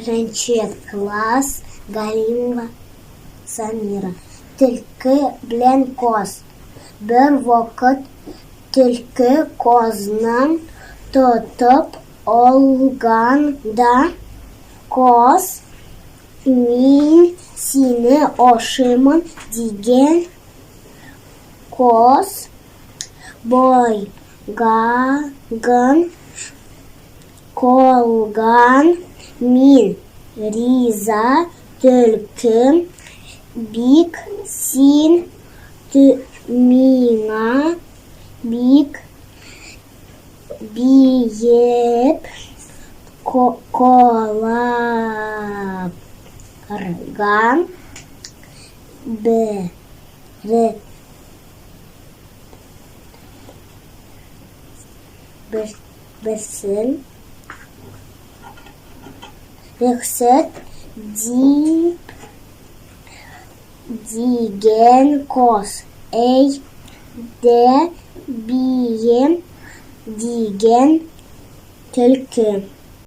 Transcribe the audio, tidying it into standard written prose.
Беренче класс, Галимова Самира. Төлкі білен коз. Бір вақыт төлкі қозынан тұтып алғанда коз мен сені ошымын деген коз бойғағын қолған мен риза төлкі бик сен миңа бик бейіп қоларған бірсін рұқсат деген коз әй де бейім деген төлкі.